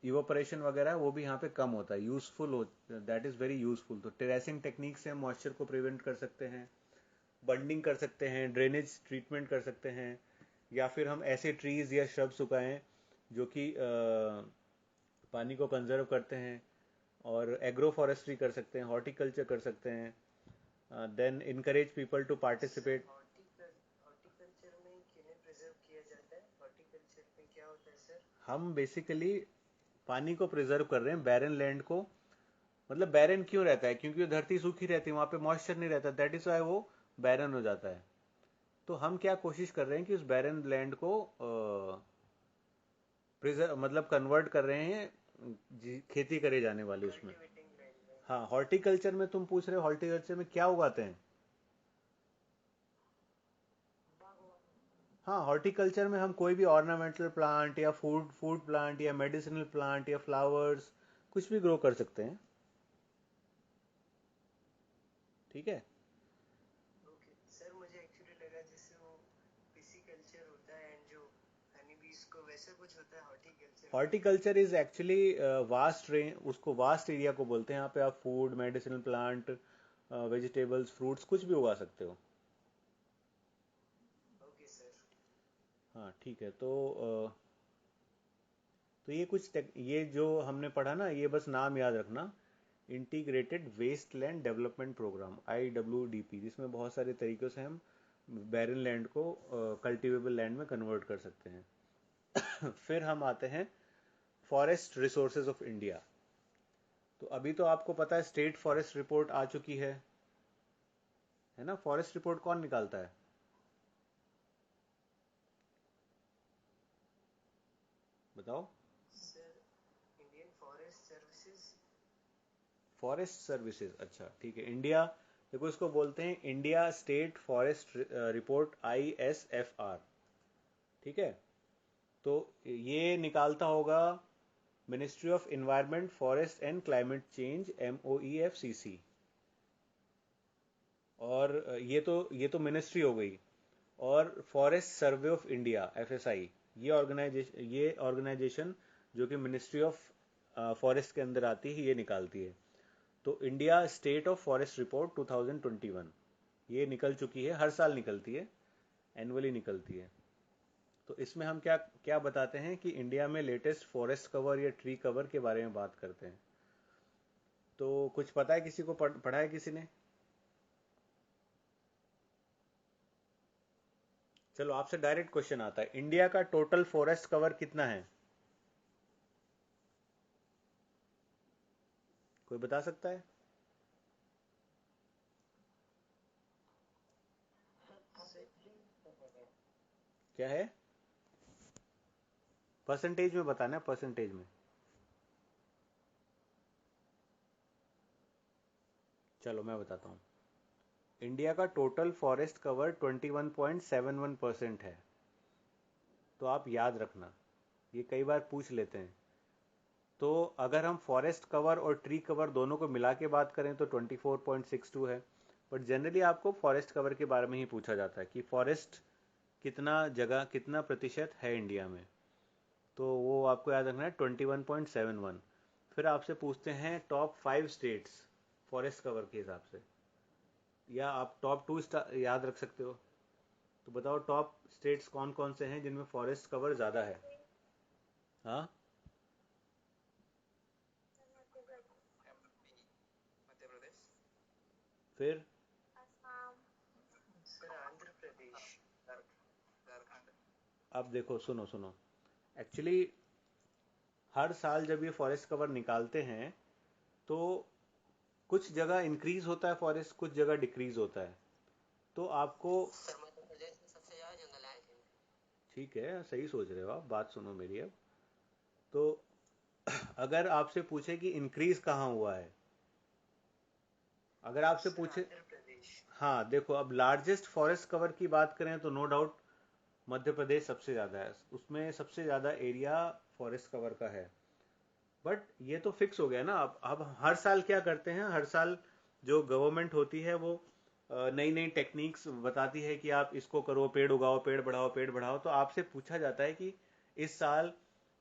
S1: इवोपरेशन वगैरह है वो भी यहाँ पे कम होता है, यूजफुल हो, दैट इज़ वेरी यूजफुल। तो टेरेसिंग टेक्निक से हम मॉइस्चर को प्रिवेंट कर सकते हैं, बंडिंग कर सकते हैं, ड्रेनेज ट्रीटमेंट कर सकते हैं, या फिर हम ऐसे ट्रीज या श्रब्स उगाएं जो कि पानी को कंजर्व करते हैं। और एग्रो फॉरेस्ट्री कर सकते हैं, हॉर्टिकल्चर कर सकते हैं। Then encourage people to
S2: sir
S1: participate.
S2: Horticulture में किन्हें प्रिजर्व किया जाता है? हॉर्टिकल्चर में क्या होता है सर?
S1: हम बेसिकली पानी को प्रिजर्व कर रहे हैं, बैरन लैंड को। मतलब बैरन क्यों रहता है? क्योंकि वो धरती सूखी रहती है, वहां पे मॉइस्चर नहीं रहता, दैट इज वाई वो बैरन हो जाता है। तो हम क्या कोशिश कर रहे हैं कि उस बैरन लैंड को प्रिजर्व, मतलब कन्वर्ट कर रहे हैं खेती करे जाने वाली उसमें।
S2: कल्टीवेटिंग लैंड में।
S1: हाँ, हॉर्टिकल्चर में तुम पूछ रहे हो, हॉर्टिकल्चर में क्या उगाते हैं? हाँ, हॉर्टिकल्चर में हम कोई भी ऑर्नामेंटल प्लांट या फूड फूड प्लांट या मेडिसिनल प्लांट या फ्लावर्स कुछ भी ग्रो कर सकते हैं। ठीक है।
S2: ओके सर, मुझे एक्चुअली लगा जैसे वो पिसीकल्चर होता है एंड जो हनी बीज को वैसा कुछ होता है हॉर्टिकल्चर में।
S1: Horticulture is actually vast range, उसको वास्ट एरिया को बोलते हैं। यहाँ पे आप food, medicinal plant, vegetables, fruits कुछ भी उगा सकते हो।
S2: Okay sir.
S1: हाँ ठीक है। तो ये जो हमने पढ़ा ना, ये बस नाम याद रखना, integrated wasteland development programme IWDP, जिसमें बहुत सारे तरीक़ों से हम बैरन लैंड को कल्टीवेबल लैंड में कन्वर्ट कर सकते हैं। फिर हम आते हैं फॉरेस्ट रिसोर्सेज ऑफ इंडिया। तो अभी तो आपको पता है स्टेट फॉरेस्ट रिपोर्ट आ चुकी है ना? फॉरेस्ट रिपोर्ट कौन निकालता है, बताओ?
S2: Sir Indian forest services.
S1: Forest services, अच्छा ठीक है। इंडिया, देखो इसको बोलते हैं India state forest report, ISFR। ठीक है। तो ये निकालता होगा ministry of environment, forest and climate change, MOEFCC। और ये तो मिनिस्ट्री हो गई। और forest survey of India, FSI, ये ऑर्गेनाइजेशन जो कि मिनिस्ट्री ऑफ फॉरेस्ट के अंदर आती है, ये निकालती है। तो India state of forest report 2021 ये निकल चुकी है, हर साल निकलती है, एनुअली निकलती है। तो इसमें हम क्या क्या बताते हैं कि इंडिया में लेटेस्ट फॉरेस्ट कवर या ट्री कवर के बारे में बात करते हैं। तो कुछ पता है किसी को, पढ़ा है किसी ने? चलो आपसे डायरेक्ट क्वेश्चन आता है, इंडिया का टोटल फॉरेस्ट कवर कितना है? कोई बता सकता है? क्या है? परसेंटेज में बताना है, परसेंटेज में। चलो मैं बताता हूँ। इंडिया का टोटल फॉरेस्ट कवर 21.71% है। तो आप याद रखना, ये कई बार पूछ लेते हैं। तो अगर हम फॉरेस्ट कवर और ट्री कवर दोनों को मिला के बात करें तो 24.62 है। बट जनरली आपको फॉरेस्ट कवर के बारे में ही पूछा जाता है कि फॉरेस्ट कितना जगह, कितना प्रतिशत है इंडिया में। तो वो आपको याद रखना है 21.71। फिर आपसे पूछते हैं टॉप 5 स्टेट्स फॉरेस्ट कवर के हिसाब से, या आप टॉप 2 याद रख सकते हो। तो बताओ टॉप स्टेट्स कौन कौन से हैं जिनमें फॉरेस्ट कवर ज़्यादा है? हाँ, फिर
S3: असम।
S2: सर आंध्र प्रदेश।
S1: अब देखो, सुनो सुनो। एक्चुअली हर साल जब ये फॉरेस्ट कवर निकालते हैं तो कुछ जगह इंक्रीज होता है फॉरेस्ट, कुछ जगह डिक्रीज होता है। तो आपको,
S2: सर मध्य प्रदेश में सबसे ज्यादा जंगल आए थे।
S1: ठीक है, सही सोच रहे हो आप, बात सुनो मेरी अब। तो अगर आपसे पूछे कि इंक्रीज कहाँ हुआ है, अगर आपसे
S2: सर
S1: पूछे,
S2: आंध्र प्रदेश।
S1: हाँ देखो, अब लार्जेस्ट फॉरेस्ट कवर की बात करें तो नो डाउट मध्य प्रदेश सबसे ज़्यादा है, उसमें सबसे ज़्यादा एरिया फॉरेस्ट कवर का है। बट ये तो फिक्स हो गया ना। अब हर साल क्या करते हैं, हर साल जो गवर्नमेंट होती है वो नई नई टेक्निक्स बताती है कि आप इसको करो, पेड़ उगाओ, पेड़ बढ़ाओ, पेड़ बढ़ाओ। तो आपसे पूछा जाता है कि इस साल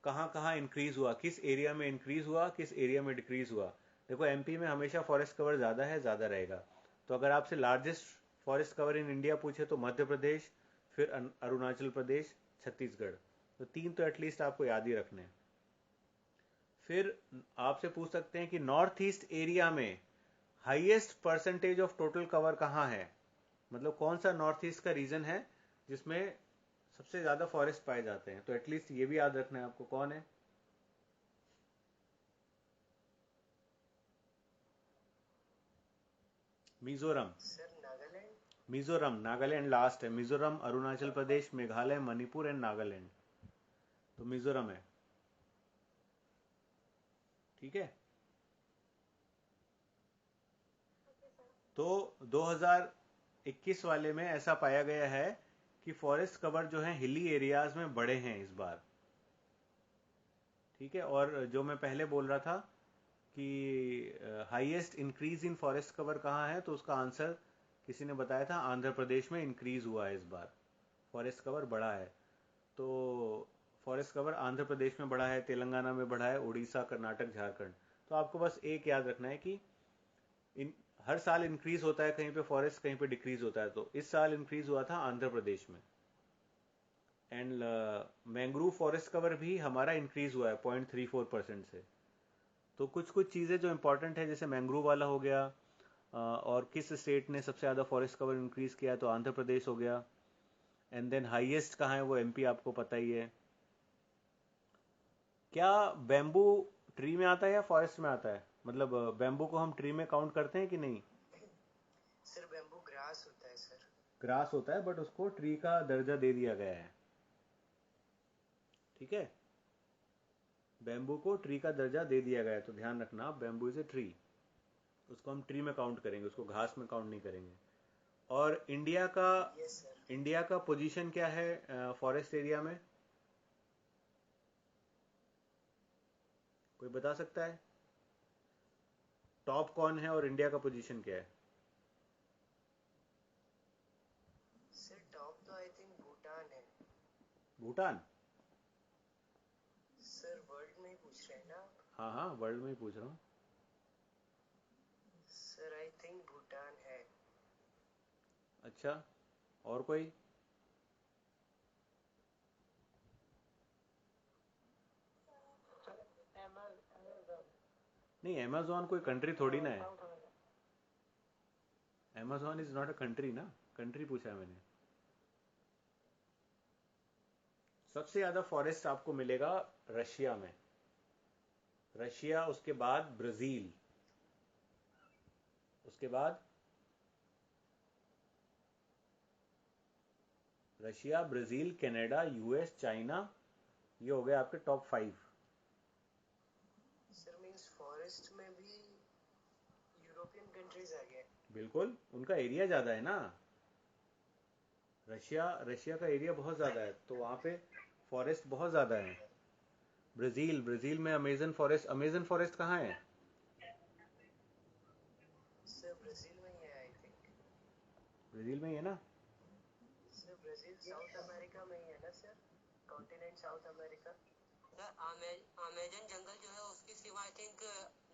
S1: कहाँ कहाँ इंक्रीज हुआ, किस एरिया में इंक्रीज हुआ, किस एरिया में डिक्रीज हुआ। देखो एमपी में हमेशा फॉरेस्ट कवर ज़्यादा है, ज़्यादा रहेगा। तो अगर आपसे largest forest cover in India पूछे तो मध्य प्रदेश, फिर अरुणाचल प्रदेश, छत्तीसगढ़। तो 3 तो एटलीस्ट आपको याद ही रखने हैं। फिर आपसे पूछ सकते हैं कि नॉर्थ ईस्ट एरिया में highest percentage of total cover कहाँ है, मतलब कौन सा नॉर्थ ईस्ट का रीजन है जिसमें सबसे ज्यादा फॉरेस्ट पाए जाते हैं। तो एटलीस्ट ये भी याद रखना है आपको, कौन है? मिजोरम।
S2: सर नागालैंड।
S1: मिजोरम, नागालैंड लास्ट है। मिजोरम, अरुणाचल प्रदेश, मेघालय, मणिपुर एंड नागालैंड। तो मिजोरम है। ठीक है।
S3: Okay sir.
S1: तो 2021 वाले में ऐसा पाया गया है कि फॉरेस्ट कवर जो है हिली एरियाज में बड़े हैं इस बार। ठीक है। और जो मैं पहले बोल रहा था कि highest increase in forest cover कहाँ है, तो उसका आंसर किसी ने बताया था, आंध्र प्रदेश में इंक्रीज हुआ है इस बार, फॉरेस्ट कवर बढ़ा है। तो फॉरेस्ट कवर आंध्र प्रदेश में बढ़ा है, तेलंगाना में बढ़ा है, उड़ीसा, कर्नाटक, झारखंड। तो आपको बस एक याद रखना है कि इन हर साल इंक्रीज होता है कहीं पे फॉरेस्ट, कहीं पे डिक्रीज होता है। तो इस साल इंक्रीज हुआ था आंध्र प्रदेश में। एंड मैंग्रोव फॉरेस्ट कवर भी हमारा इंक्रीज हुआ है 0.34% से। तो कुछ कुछ चीज़ें जो इंपॉर्टेंट है, जैसे मैंग्रोव वाला हो गया, और किस स्टेट ने सबसे ज़्यादा फॉरेस्ट कवर इंक्रीज किया, तो आंध्र प्रदेश हो गया। एंड देन हाईएस्ट कहाँ है, वो एमपी, आपको पता ही है। क्या बैम्बू ट्री में आता है या फॉरेस्ट में आता है? मतलब बैम्बू को हम ट्री में काउंट करते हैं कि नहीं?
S2: सर बैम्बू ग्रास होता है सर।
S1: ग्रास होता है, बट उसको ट्री का दर्जा दे दिया गया है। ठीक है। बैम्बू को ट्री का दर्जा दे दिया गया है, तो ध्यान रखना आप, बैम्बू इज ए ट्री, उसको हम ट्री में काउंट करेंगे, उसको घास में काउंट नहीं करेंगे। और
S2: यस सर।
S1: इंडिया का पोजीशन क्या है फॉरेस्ट एरिया में? कोई बता सकता है? टॉप कौन है और इंडिया का पोजीशन क्या है?
S2: सर टॉप तो आई थिंक भूटान है।
S1: भूटान?
S2: सर वर्ल्ड में ही पूछ रहे हैं ना आप?
S1: हाँ हाँ, वर्ल्ड में ही पूछ रहा हूँ।
S2: सर आई थिंक भूटान है।
S1: अच्छा, और कोई? नहीं, अमेजोन कोई कंट्री थोड़ी ना है।
S2: South America.
S1: Amazon is not a country ना। कंट्री पूछा है मैंने। सबसे ज्यादा फॉरेस्ट आपको मिलेगा रशिया में। रशिया, उसके बाद ब्राजील, उसके बाद Russia, Brazil, Canada, US, China. ये हो गए आपके टॉप 5।
S2: सर मीन्स फॉरेस्ट में भी यूरोपियन कंट्रीज आ गए।
S1: बिल्कुल, उनका एरिया ज्यादा है ना। रशिया रशिया का एरिया बहुत ज़्यादा है, तो वहाँ पे फॉरेस्ट बहुत ज़्यादा है। ब्राज़ील, ब्राज़ील में अमेजन फॉरेस्ट। अमेजन फॉरेस्ट कहाँ है?
S2: सर ब्राजील में ही है आई थिंक।
S1: ब्राज़ील में ही है ना।
S2: सर ब्राजील साउथ अमेरिका में ही है ना sir, continent South America.
S4: Sir Amazon जंगल जो है उसकी सीमा आई थिंक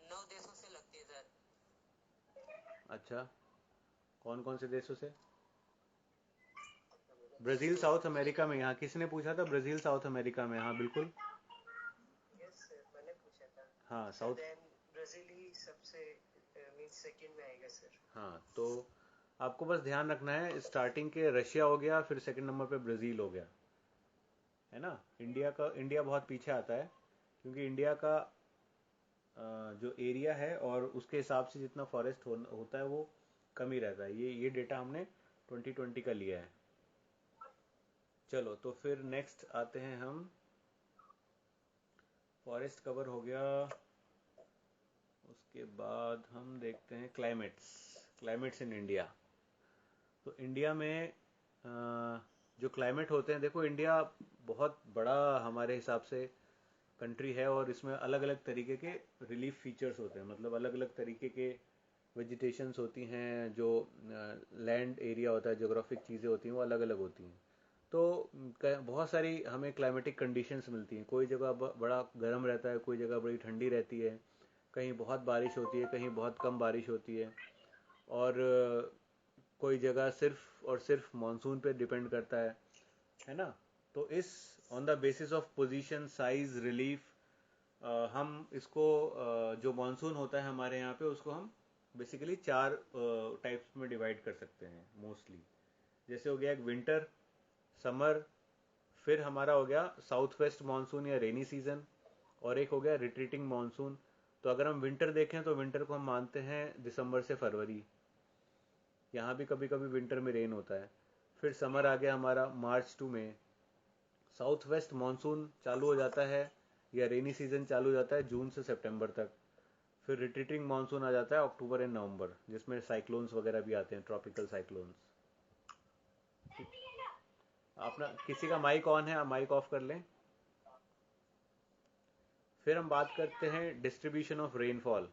S4: 9 देशों से लगती है सर।
S1: अच्छा, कौन कौन से देशों से? ब्राज़ील साउथ अमेरिका में। यहाँ किसने पूछा था? ब्राज़ील साउथ अमेरिका में, हाँ बिल्कुल।
S2: यस सर, मैंने पूछा था।
S1: हाँ,
S2: सर
S1: साउथ।
S2: देन ब्राजील ही सबसे मींस सेकंड में आएगा सर।
S1: हाँ, तो आपको बस ध्यान रखना है, स्टार्टिंग के रशिया हो गया, फिर सेकंड नंबर पे ब्राज़ील हो गया, है ना। इंडिया बहुत पीछे आता है, क्योंकि इंडिया का जो एरिया है और उसके हिसाब से जितना फॉरेस्ट होता है वो कम ही रहता है। ये डेटा हमने 2020 का लिया है। चलो, तो फिर नेक्स्ट आते हैं हम। फॉरेस्ट कवर हो गया, उसके बाद हम देखते हैं क्लाइमेट्स। Climates in India. तो इंडिया में जो क्लाइमेट होते हैं, देखो इंडिया बहुत बड़ा हमारे हिसाब से कंट्री है, और इसमें अलग अलग तरीके के रिलीफ फीचर्स होते हैं, मतलब अलग अलग तरीके के वेजिटेशंस होती हैं, जो लैंड एरिया होता है, जोग्राफिक चीज़ें होती हैं, वो अलग अलग होती हैं। तो बहुत सारी हमें क्लाइमेटिक कंडीशंस मिलती हैं। कोई जगह बड़ा गर्म रहता है, कोई जगह बड़ी ठंडी रहती है, कहीं बहुत बारिश होती है, कहीं बहुत कम बारिश होती है, और कोई जगह सिर्फ और सिर्फ मानसून पे डिपेंड करता है ना। तो इस on the basis of position, size, relief, हम इसको जो मानसून होता है हमारे यहाँ पे, उसको हम बेसिकली 4 टाइप्स में डिवाइड कर सकते हैं मोस्टली। जैसे हो गया एक विंटर, समर, फिर हमारा हो गया साउथ वेस्ट मानसून या रेनी सीजन, और एक हो गया रिट्रीटिंग मानसून। तो अगर हम विंटर देखें तो विंटर को हम मानते हैं दिसंबर से फरवरी। यहाँ भी कभी कभी विंटर में रेन होता है। फिर समर आ गया हमारा मार्च टू मई। साउथ वेस्ट मानसून चालू हो जाता है, या रेनी सीजन चालू हो जाता है जून से सितंबर तक। फिर रिट्रीटिंग मानसून आ जाता है अक्टूबर एंड नवंबर, जिसमें साइक्लोन्स वगैरह भी आते हैं, ट्रॉपिकल साइक्लोन्स। अपना किसी का माइक ऑन है, आप माइक ऑफ कर लें। फिर हम बात करते हैं डिस्ट्रीब्यूशन ऑफ रेनफॉल।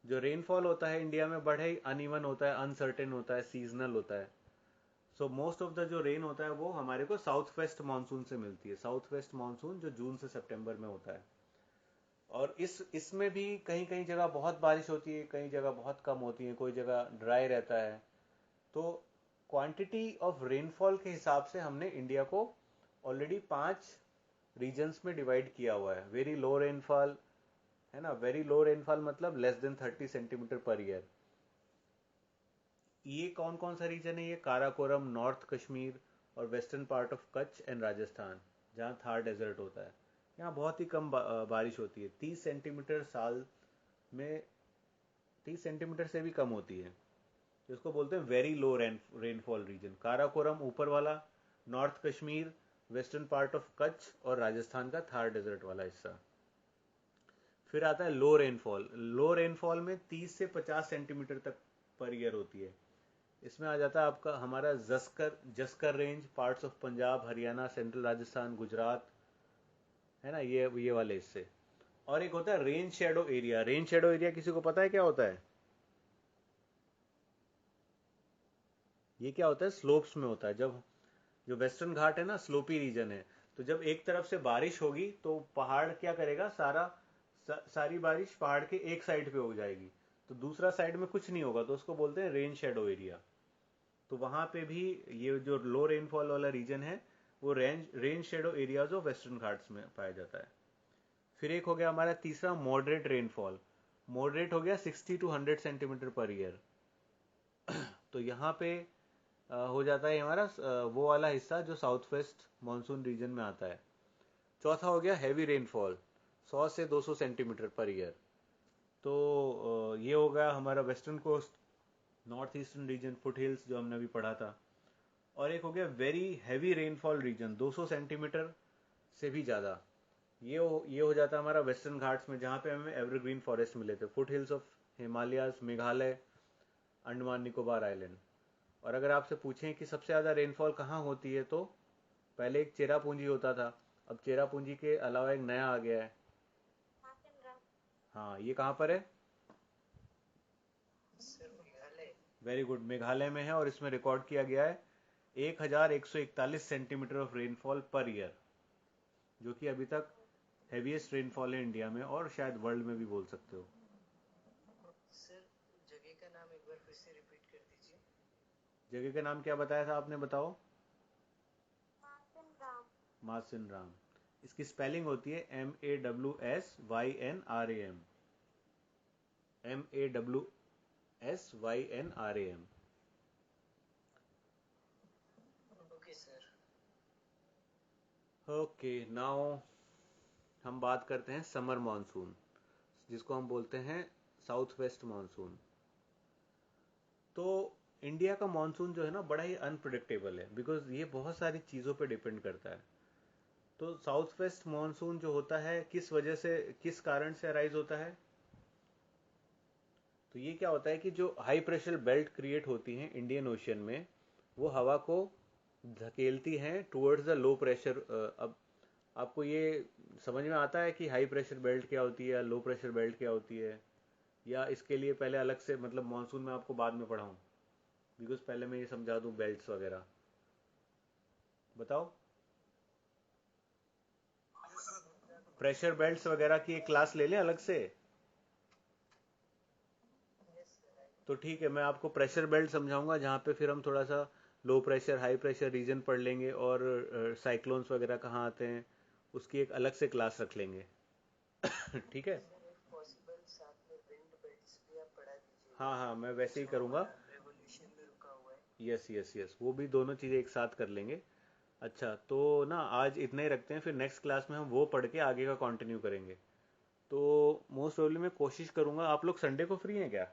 S1: जो रेनफॉल होता है इंडिया में बड़ा ही अनइवन होता है, अनसर्टेन होता है, सीजनल होता है। सो मोस्ट ऑफ द जो रेन होता है वो हमारे को साउथ वेस्ट मानसून से मिलती है। साउथ वेस्ट मानसून जो जून से सितंबर में होता है। और इसमें भी कहीं कहीं जगह बहुत बारिश होती है, कई जगह बहुत कम होती है, कोई जगह ड्राई रहता है। तो क्वांटिटी ऑफ रेनफॉल के हिसाब से हमने इंडिया को ऑलरेडी 5 रीजन्स में डिवाइड किया हुआ है। वेरी लो रेनफॉल, है ना। वेरी लो रेनफॉल मतलब less than 30 centimetre per year. ये कौन कौन सा रीजन है? ये काराकोरम, नॉर्थ कश्मीर, और western part of Kutch and Rajasthan, जहाँ थार डेजर्ट होता है। यहाँ बहुत ही कम बारिश होती है, 30 सेंटीमीटर साल में। 30 सेंटीमीटर से भी कम होती है, जिसको बोलते हैं very low rainfall reason. Karakoram ऊपर वाला, north Kashmir, western part of Kutch, और राजस्थान का थार डेजर्ट वाला हिस्सा। फिर आता है लो रेनफॉल। लो रेनफॉल में 30 से 50 सेंटीमीटर तक पर ईयर होती है। इसमें आ जाता है आपका हमारा Zanskar Zanskar range, parts of Punjab, Haryana, central Rajasthan, Gujarat, है ना, ये वाले हिस्से। और एक होता है rain shadow area. Rain shadow area किसी को पता है क्या होता है? ये क्या होता है? स्लोप्स में होता है। जब जो वेस्टर्न घाट है ना, स्लोपी रीजन है, तो जब एक तरफ से बारिश होगी तो पहाड़ क्या करेगा, सारी बारिश पहाड़ के एक साइड पे हो जाएगी, तो दूसरा साइड में कुछ नहीं होगा, तो उसको बोलते हैं रेन शेडो एरिया। तो वहां पे भी ये जो लो रेनफॉल वाला रीजन है, वो rain shadow areas of western Ghats में पाया जाता है। फिर एक हो गया हमारा तीसरा, मॉडरेट रेनफॉल। मॉडरेट हो गया 60 to 100 सेंटीमीटर पर ईयर। तो यहाँ पे हो जाता है हमारा वो वाला हिस्सा जो साउथ वेस्ट मानसून रीजन में आता है। चौथा हो गया हैवी रेनफॉल 100 से 200 सेंटीमीटर पर ईयर। तो ये हो गया हमारा western coast, north eastern region, foot hills जो हमने अभी पढ़ा था। और एक हो गया very heavy rainfall region 200 centimetre से भी ज़्यादा। ये हो जाता है हमारा वेस्टर्न घाट्स में, जहाँ पे हमें एवरग्रीन फॉरेस्ट मिले थे, foot hills of Himalayas, Meghalaya, Andaman Nicobar island. और अगर आपसे पूछें कि सबसे ज़्यादा रेनफॉल कहाँ होती है, तो पहले एक चेरापूंजी होता था, अब चेरापूंजी के अलावा एक नया आ गया है। हाँ, ये कहाँ पर है?
S2: Sir Meghalaya.
S1: Very good, Meghalaya में है। और इसमें रिकॉर्ड किया गया है 1141 centimetre of rainfall per year, जो कि अभी तक हैवीएस्ट रेनफॉल है इंडिया में, और शायद वर्ल्ड में भी बोल सकते हो।
S2: सर जगह का नाम एक बार फिर से रिपीट कर दीजिए।
S1: जगह का नाम क्या बताया था आपने, बताओ?
S3: मार्टिन राम।
S1: मार्सिन राम। इसकी स्पेलिंग होती है MAWSYNRAM। MAWSYNRAM।
S2: Okay sir.
S1: Okay, now हम बात करते हैं समर मानसून, जिसको हम बोलते हैं साउथ वेस्ट मानसून। तो इंडिया का मानसून जो है ना, बड़ा ही अनप्रिडिक्टेबल है, बिकॉज ये बहुत सारी चीज़ों पे डिपेंड करता है। तो साउथ वेस्ट मानसून जो होता है, किस वजह से, किस कारण से अराइज होता है? तो ये क्या होता है कि जो हाई प्रेशर बेल्ट क्रिएट होती हैं इंडियन ओशियन में, वो हवा को धकेलती हैं टुवर्ड्स द लो प्रेशर। अब आपको ये समझ में आता है कि हाई प्रेशर बेल्ट क्या होती है या लो प्रेशर बेल्ट क्या होती है, या इसके लिए पहले अलग से, मतलब मानसून में आपको बाद में पढ़ाऊँ? बिकॉज पहले मैं ये समझा दूँ बेल्ट्स वगैरह। बताओ, प्रेशर बेल्ट्स वगैरह की एक क्लास ले लें अलग से? तो ठीक है, मैं आपको प्रेशर बेल्ट समझाऊंगा, जहाँ पे फिर हम थोड़ा सा low pressure high pressure region पढ़ लेंगे, और साइक्लोन्स वगैरह कहाँ आते हैं उसकी एक अलग से क्लास रख लेंगे। ठीक है।
S2: सर इफ पॉसिबल साथ में विंड बेल्ट्स भी आप पढ़ा दीजिएगा,
S1: हाँ हाँ, मैं वैसे ही
S2: जो
S1: करूँगा।
S2: हमारा रेवोल्यूशन में रुका हुआ है।
S1: यस यस यस, वो भी दोनों चीज़ें एक साथ कर लेंगे। अच्छा, तो ना आज इतना ही रखते हैं, फिर नेक्स्ट क्लास में हम वो पढ़ के आगे का कंटिन्यू करेंगे। तो मोस्ट प्रोबेबली मैं कोशिश करूँगा। आप लोग संडे को फ्री हैं क्या?